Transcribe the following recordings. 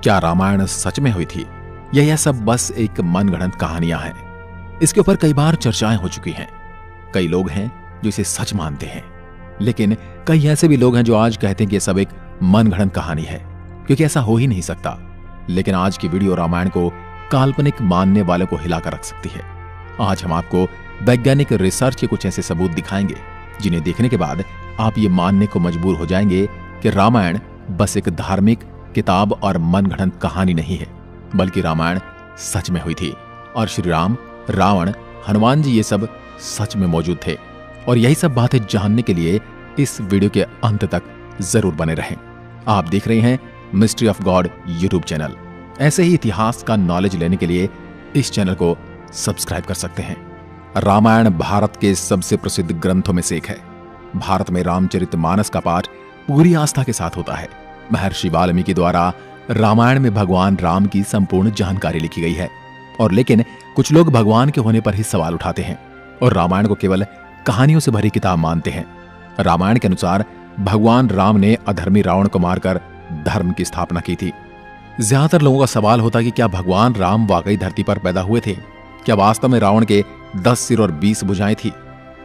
क्या रामायण सच में हुई थी या यह सब बस एक मनगढ़ंत कहानियां हैं? इसके ऊपर कई बार चर्चाएं हो चुकी हैं। कई लोग हैं जो इसे सच मानते हैं, लेकिन कई ऐसे भी लोग हैं जो आज कहते हैं कि यह सब एक मनगढ़ंत कहानी है, क्योंकि ऐसा हो ही नहीं सकता। लेकिन आज की वीडियो रामायण को काल्पनिक मानने वालों को हिलाकर रख सकती है। आज हम आपको वैज्ञानिक रिसर्च के कुछ ऐसे सबूत दिखाएंगे जिन्हें देखने के बाद आप ये मानने को मजबूर हो जाएंगे कि रामायण बस एक धार्मिक किताब और मनगढ़ंत कहानी नहीं है, बल्कि रामायण सच में हुई थी और श्री राम, रावण, हनुमान जी ये सब सच में मौजूद थे। और यही सब बातें जानने के लिए इस वीडियो के अंत तक जरूर बने रहें। आप देख रहे हैं mystery of God YouTube channel. ऐसे ही इतिहास का नॉलेज लेने के लिए इस चैनल को सब्सक्राइब कर सकते हैं। रामायण भारत के सबसे प्रसिद्ध ग्रंथों में से एक है। भारत में रामचरितमानस का पाठ पूरी आस्था के साथ होता है। महर्षि वाल्मीकि द्वारा रामायण में भगवान राम की संपूर्ण जानकारी लिखी गई है। और लेकिन कुछ लोग भगवान के होने पर ही सवाल उठाते हैं और रामायण को केवल कहानियों से भरी किताब मानते हैं। रामायण के अनुसार भगवान राम ने अधर्मी रावण को मारकर धर्म की स्थापना की थी। ज्यादातर लोगों का सवाल होता है कि क्या भगवान राम वाकई धरती पर पैदा हुए थे? क्या वास्तव में रावण के 10 सिर और 20 भुजाएं थी?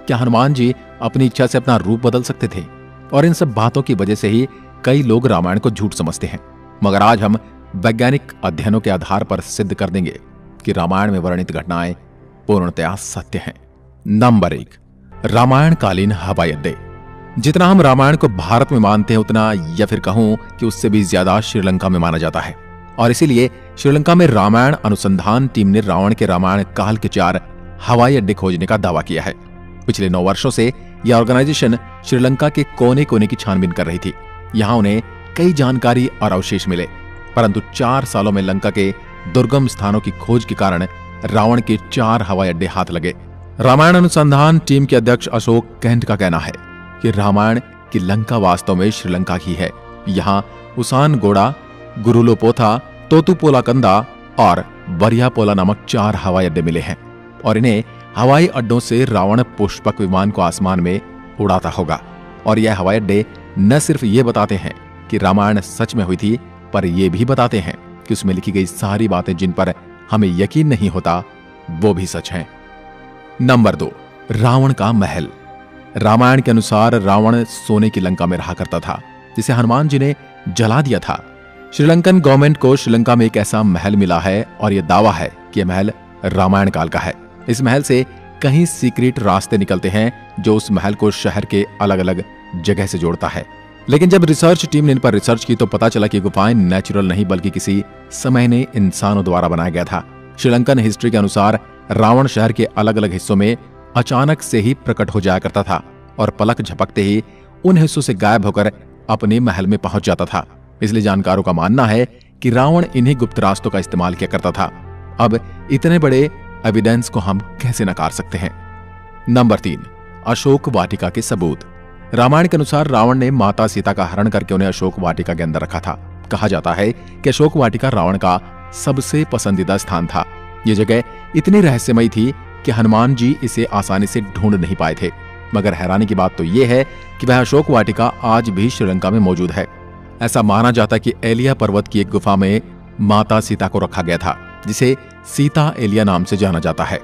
क्या हनुमान जी अपनी इच्छा से अपना रूप बदल सकते थे? और इन सब बातों की वजह से ही कई लोग रामायण को झूठ समझते हैं। मगर आज हम वैज्ञानिक अध्ययनों के आधार पर सिद्ध कर देंगे कि रामायण में वर्णित घटनाएं पूर्णतया सत्य हैं। नंबर 1, रामायण कालीन हवाई अड्डे। जितना हम रामायण को भारत में मानते हैं, उतना या फिर कहूं कि उससे भी ज्यादा श्रीलंका में माना जाता है। और इसीलिए श्रीलंका में रामायण अनुसंधान टीम ने रावण के रामायण काल के 4 हवाई अड्डे खोजने का दावा किया है। पिछले 9 वर्षों से यह ऑर्गेनाइजेशन श्रीलंका के कोने कोने की छानबीन कर रही थी। यहां उन्हें कई जानकारी और अवशेष मिले, परंतु 4 सालों में लंका के दुर्गम स्थानों की खोज के कारण रावण के 4 हवाई अड्डे हाथ लगे। रामायण अनुसंधान टीम के अध्यक्ष अशोक कैंट का कहना है कि रामायण की लंका वास्तव में श्रीलंका की है। यहाँ उसानगोड़ा, गुरुलोपोथा, तोतुपोलाकंदा और वरियापोला नामक 4 हवाई अड्डे मिले हैं और इन्हें हवाई अड्डों से रावण पुष्पक विमान को आसमान में उड़ाता होगा। और यह हवाई अड्डे न सिर्फ ये बताते हैं कि रामायण सच में हुई थी, पर यह भी बताते हैं कि उसमें लिखी गई सारी बातें जिन पर हमें यकीन नहीं होता, वो भी सच हैं। नंबर 2, रावण का महल। रामायण के अनुसार रावण सोने की लंका में रहा करता था, जिसे हनुमान जी ने जला दिया था। श्रीलंकन गवर्नमेंट को श्रीलंका में एक ऐसा महल मिला है और यह दावा है कि यह महल रामायण काल का है। इस महल से कहीं सीक्रेट रास्ते निकलते हैं जो उस महल को शहर के अलग अलग जगह से जोड़ता है। लेकिन जब रिसर्च टीम ने इन पर रिसर्च की तो पता चला कि गुफाएं नेचुरल नहीं बल्कि किसी समय ने इंसानों द्वारा बनाया गया था। श्रीलंकन हिस्ट्री के अनुसार रावण शहर के अलग अलग हिस्सों में अचानक से ही प्रकट हो जाया करता था और पलक झपकते ही उन हिस्सों से गायब होकर अपने महल में पहुंच जाता था। इसलिए जानकारों का मानना है कि रावण इन्हीं गुप्त रास्तों का इस्तेमाल किया करता था। अब इतने बड़े एविडेंस को हम कैसे नकार सकते हैं? नंबर 3, अशोक वाटिका के सबूत। रामायण के अनुसार रावण ने माता सीता का हरण करके उन्हें अशोक वाटिका के अंदर रखा था। कहा जाता है कि अशोक वाटिका रावण का सबसे पसंदीदा स्थान था। यह जगह इतनी रहस्यमयी थी कि हनुमान जी इसे आसानी से ढूंढ नहीं पाए थे। मगर हैरानी की बात तो यह है कि वह अशोक वाटिका आज भी श्रीलंका में मौजूद है। ऐसा माना जाता है कि एलिया पर्वत की एक गुफा में माता सीता को रखा गया था, जिसे सीता एलिया नाम से जाना जाता है।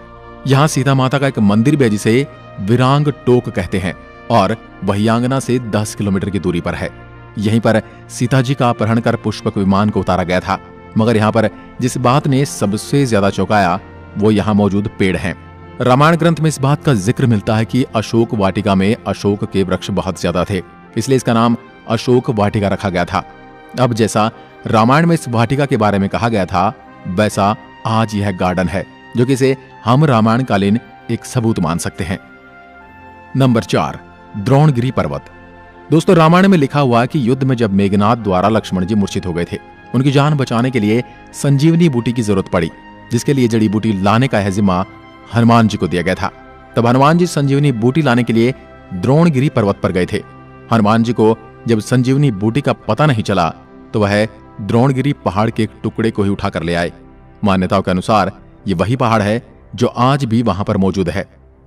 यहाँ सीता माता का एक मंदिर भी है जिसे विरांग टोक कहते हैं और वही आंगना से 10 किलोमीटर की दूरी पर है। यहीं पर सीता जी का अपहरण कर पुष्पक विमान को उतारा गया था। मगर यहाँ पर जिस बात ने सबसे ज्यादा चौंकाया वो यहाँ मौजूद पेड़ हैं। रामायण ग्रंथ में इस बात का जिक्र मिलता है कि अशोक वाटिका में अशोक के वृक्ष बहुत ज्यादा थे, इसलिए इसका नाम अशोक वाटिका रखा गया था। अब जैसा रामायण में इस वाटिका के बारे में कहा गया था, वैसा आज यह गार्डन है, जो कि इसे हम रामायण कालीन एक सबूत मान सकते हैं। नंबर 4, द्रोणगिरी पर्वत। दोस्तों, रामायण में लिखा हुआ है कि युद्ध में जब मेघनाद द्वारा लक्ष्मण जी मूर्छित हो गए थे, उनकी जान बचाने के लिए संजीवनी बूटी की जरूरत पड़ी, जिसके लिए जड़ी बूटी लाने का जिम्मा हनुमान जी को दिया गया था। तब हनुमान जी संजीवनी बूटी लाने के लिए द्रोणगिरी पर्वत पर गए थे। हनुमान जी को जब संजीवनी बूटी का पता नहीं चला तो वह द्रोणगिरी पहाड़ के एक टुकड़े को ही उठा कर ले आए। मान्यताओं के अनुसार ये वही पहाड़ है जो आज भी वहां पर मौजूद है।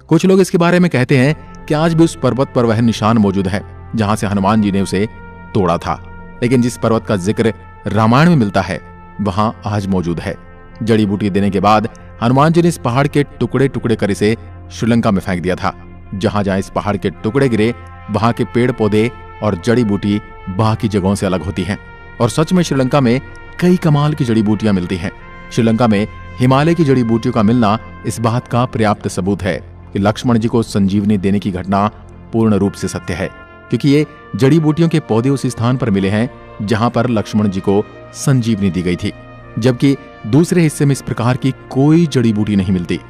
कुछ लोग इसके बारे में कहते हैं कि आज भी उस पर्वत पर वह निशान मौजूद है जहां से हनुमान जी ने उसे तोड़ा था। लेकिन जिस पर्वत का जिक्र रामायण में मिलता है वहां आज मौजूद है। जड़ी बूटी देने के बाद हनुमान जी ने इस पहाड़ के टुकड़े टुकड़े कर इसे श्रीलंका में फेंक दिया था। जहां जहां इस पहाड़ के टुकड़े गिरे वहां के पेड़ पौधे और जड़ी बूटी बाकी जगहों से अलग होती हैं। और सच में श्रीलंका में कई कमाल की जड़ी बूटियां मिलती हैं। श्रीलंका में हिमालय की जड़ी बूटियों का मिलना इस बात का पर्याप्त सबूत है कि लक्ष्मण जी को संजीवनी देने की घटना पूर्ण रूप से सत्य है, क्योंकि ये जड़ी बूटियों के पौधे उस स्थान पर मिले हैं जहां पर लक्ष्मण जी को संजीवनी दी गई थी, जबकि दूसरे हिस्से में इस प्रकार की कोई जड़ी बूटी नहीं मिलती।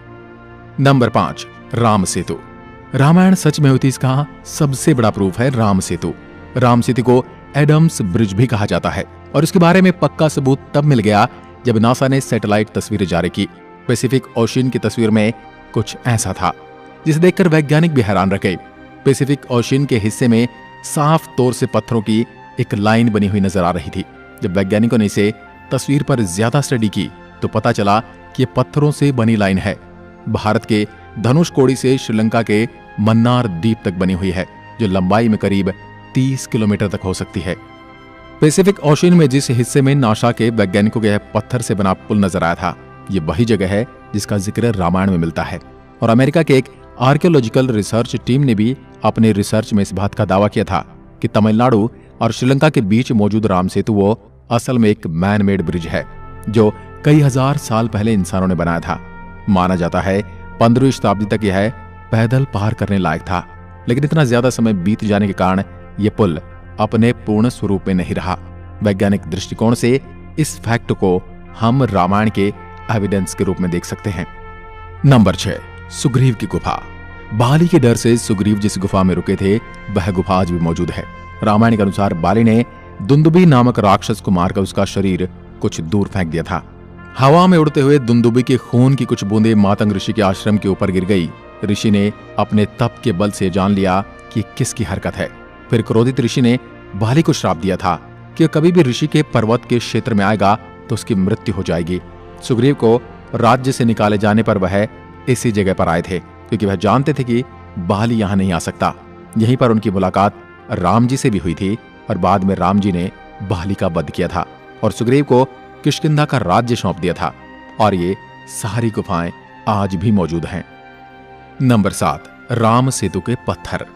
नंबर 5, राम सेतु। रामायण सच में हुई थी, इसका सबसे बड़ा प्रूफ है राम सेतु। राम सेतु को एडम्स ब्रिज भी कहा जाता है और इसके बारे में पक्का सबूत तब मिल गया जब नासा ने सैटेलाइट तस्वीरें जारी की। पैसिफिक ओशियन की तस्वीर में कुछ ऐसा था जिसे देखकर वैज्ञानिक भी हैरान रह गए। पैसिफिक ओशियन के हिस्से में साफ तौर से पत्थरों की एक लाइन बनी हुई नजर आ रही थी। जब वैज्ञानिकों ने इसे तस्वीर पर ज्यादा स्टडी की तो पता चला कि ये पत्थरों से बनी लाइन है। भारत के धनुषकोडी से श्रीलंका के मन्नार द्वीप तक बनी हुई है, जो लंबाई में करीब 30 किलोमीटर तक हो सकती है। पैसिफिक ओशियन में जिस हिस्से में नासा के वैज्ञानिकों के पत्थर से बना पुल नजर आया था, ये वही जगह है जिसका जिक्र रामायण में मिलता है। और अमेरिका के एक आर्कियोलॉजिकल रिसर्च टीम ने भी अपने रिसर्च में इस बात का दावा किया था कि तमिलनाडु और श्रीलंका के बीच मौजूद राम सेतु वो असल में एक मैन मेड ब्रिज है, जो कई हजार साल पहले इंसानों ने बनाया था। माना जाता है 15वीं शताब्दी तक यह पैदल पार करने लायक था, लेकिन इतना ज्यादा समय बीत जाने के कारण यह पुल अपने पूर्ण स्वरूप में नहीं रहा। वैज्ञानिक दृष्टिकोण से इस फैक्ट को हम रामायण के एविडेंस के रूप में देख सकते हैं। नंबर 6, सुग्रीव की गुफा। बाली के डर से सुग्रीव जिस गुफा में रुके थे वह गुफा आज भी मौजूद है। रामायण के अनुसार बाली ने दुंदुबी नामक राक्षस को मारकर उसका शरीर कुछ दूर फेंक दिया था। हवा में उड़ते हुए दुंदुबी के खून की कुछ बूंदें मातंग ऋषि के आश्रम के ऊपर गिर गई। ऋषि ने अपने तप के बल से जान लिया कि किसकी हरकत है। फिर क्रोधित ऋषि ने बाली को श्राप दिया था कि कभी भी ऋषि के पर्वत के क्षेत्र में आएगा तो उसकी मृत्यु हो जाएगी। सुग्रीव को राज्य से निकाले जाने पर वह इसी जगह पर आए थे, क्योंकि वह जानते थे कि बाली यहां नहीं आ सकता। यहीं पर उनकी मुलाकात राम जी से भी हुई थी और बाद में राम जी ने बाली का वध किया था और सुग्रीव को किष्किंधा का राज्य सौंप दिया था। और ये सारी गुफाएं आज भी मौजूद हैं। नंबर 7, राम सेतु के पत्थर।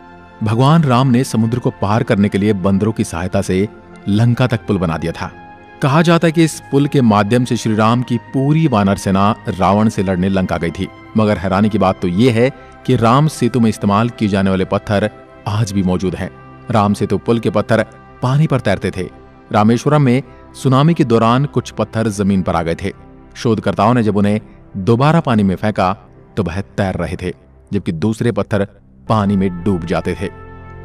भगवान राम ने समुद्र को पार करने के लिए बंदरों की सहायता से लंका तक पुल बना दिया था। कहा जाता है कि इस पुल के माध्यम से श्री राम की पूरी वानर सेना रावण से लड़ने लंका गई थी। मगर हैरानी की बात तो यह है कि राम सेतु में इस्तेमाल किए जाने वाले पत्थर आज भी मौजूद हैं। राम सेतु पुल के पत्थर पानी पर तैरते थे। रामेश्वरम में सुनामी के दौरान कुछ पत्थर जमीन पर आ गए थे। शोधकर्ताओं ने जब उन्हें दोबारा पानी में फेंका तो वह तैर रहे थे, जबकि दूसरे पत्थर पानी में डूब जाते थे।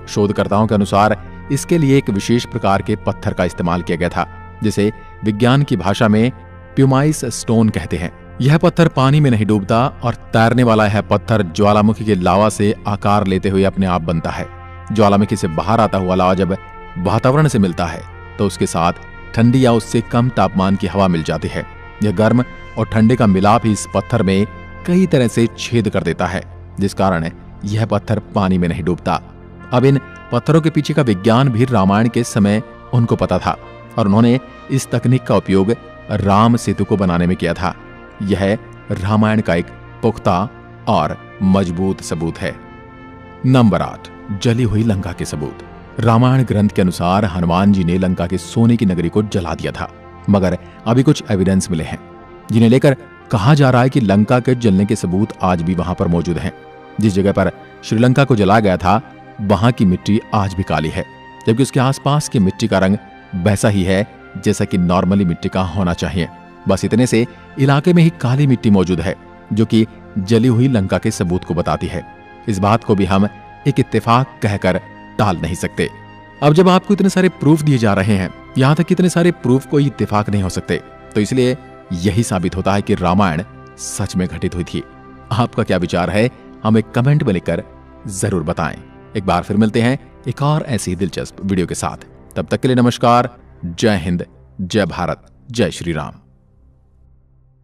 शोधकर्ताओं के अनुसार इसके लिए एक विशेष प्रकार के पत्थर का इस्तेमाल किया गया था, जिसे विज्ञान की भाषा में प्यूमाइस स्टोन कहते हैं। यह पत्थर पानी में नहीं डूबता और तैरने वाला यह पत्थर ज्वालामुखी के लावा से आकार लेते हुए अपने आप बनता है। ज्वालामुखी से बाहर आता हुआ लावा जब वातावरण से मिलता है तो उसके साथ ठंडी या उससे कम तापमान की हवा मिल जाती है। यह गर्म और ठंडे का मिलाप ही इस पत्थर में कई तरह से छेद कर देता है, जिस कारण यह पत्थर पानी में नहीं डूबता। अब इन पत्थरों के पीछे का विज्ञान भी रामायण के समय उनको पता था और उन्होंने इस तकनीक का उपयोग राम सेतु को बनाने में किया था। यह रामायण का एक पुख्ता और मजबूत सबूत है। नंबर 8, जली हुई लंका के सबूत। रामायण ग्रंथ के अनुसार हनुमान जी ने लंका के सोने की नगरी को जला दिया था, मगर अभी कुछ एविडेंस मिले हैं जिन्हें लेकर कहा जा रहा है कि लंका के जलने के सबूत आज भी वहां पर मौजूद हैं। जिस जगह पर श्रीलंका को जलाया गया था वहां की मिट्टी आज भी काली है, जबकि उसके आसपास की मिट्टी का रंग वैसा ही है जैसा कि नॉर्मली मिट्टी का होना चाहिए। बस इतने से इलाके में ही काली मिट्टी मौजूद है, जो कि जली हुई लंका के सबूत को बताती है। इस बात को भी हम एक इत्तेफाक कहकर टाल नहीं सकते। अब जब आपको इतने सारे प्रूफ दिए जा रहे हैं, यहां तक इतने सारे प्रूफ कोई इत्तेफाक नहीं हो सकते, तो इसलिए यही साबित होता है कि रामायण सच में घटित हुई थी। आपका क्या विचार है, हमें कमेंट में लिखकर जरूर बताएं। एक बार फिर मिलते हैं एक और ऐसी दिलचस्प वीडियो के साथ। तब तक के लिए नमस्कार। जय हिंद, जय भारत, जय श्री राम।